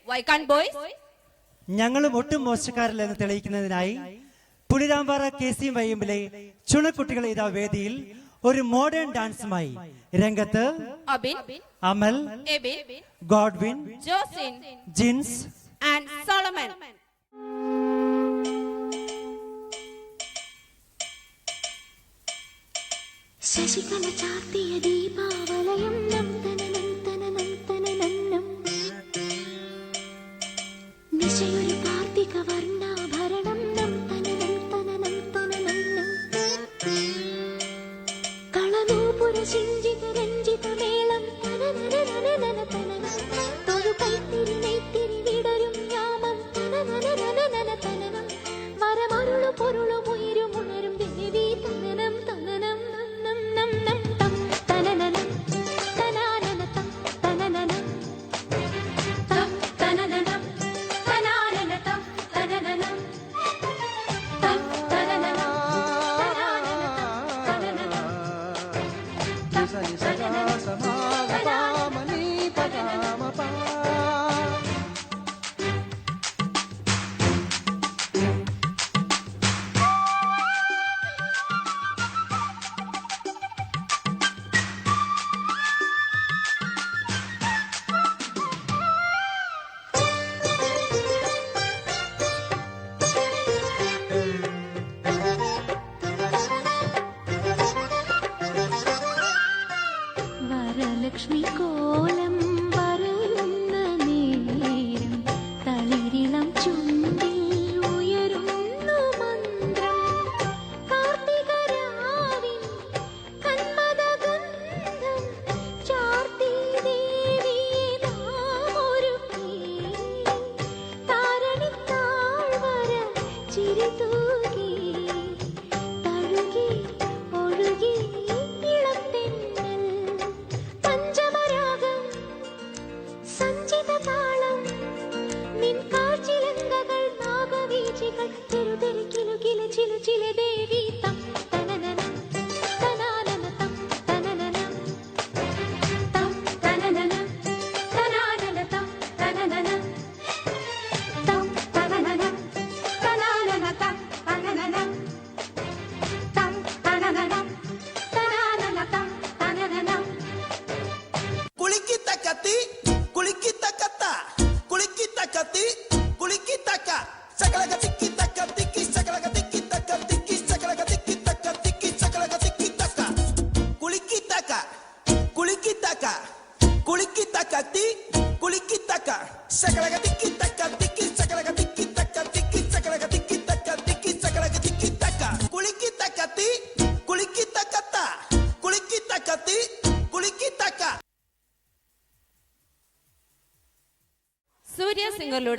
Why can't boys? ഞങ്ങളും ഒട്ടും മോശക്കാരില്ലെന്ന് തെളിയിക്കുന്നതിനായി പുളിരാമ്പാറ KC വയ്യമ്പിലെ ചുണക്കുട്ടികൾ ഇതാ വേദിയിൽ ഒരു മോഡേൺ ഡാൻസുമായി രംഗത്ത് Abin, Amal, Ebin, Godwin, Josin, Jins and Solomon. ശശികല ചാർത്തിയ ദീപാവലയം നിശയൊരു കാർത്തിക വർണ്ണാഭരണം കളനൂപുര സിഞ്ചിത രഞ്ജിത മേളം തൊഴു കൈത്തിരി നെയ്ത്തിരി വിടരും യാമം വരമരുളു പൊരുളും ഉയരും ഉണരും ദേവി തനനം തനനം ലക്ഷ്മി കോലം വരുന്ന നേരം തളിരിളം ചുണ്ടിൽ ഉയരുന്നു മന്ത്രം കാർത്തികരാവിൻ കന്മദഗന്ധം ചാർത്തി ദേവിയെ നാമൊരുക്കി താരണിത്താഴ്വര ചിരിതൂകി തഴുകി ഒഴുകി ദേവി തം തനനനം തനാനനം തനനനം തം തനനനം തനാനനം തനനനം തം തനനനം തനാനനം തനനനം തം തനനനം തനാനനം തനനനം കുളിക്കിത്ത കത്തി കുളിക്കിത്ത കത്ത കുളിക്കിത്ത കത്തി കുളിക്കിത്ത ക സകല തിക്കി തക്ക തിക്കി സകല തിക്കി തക്ക തിക്കി സകല തിക്കി തക്ക തിക്കി സകല തിക്കി തക്ക കുളിക്കിത്ത ക കുളിക്കിത്ത ക കുളിക്കിത്ത കത്തി കുളിക്കിത്ത ക സകല തിക്കി തക്ക തിക്കി സകല തിക്കി തക്ക തിക്കി സകല തിക്കി തക്ക തിക്കി സകല തിക്കി തക്ക കുളിക്കിത്ത കത്തി കുളിക്കിത്ത കത്ത കുളിക്കിത്ത കത്തി കുളിക്കിത്ത ക സൂര്യ സിംഗറിലൂടെ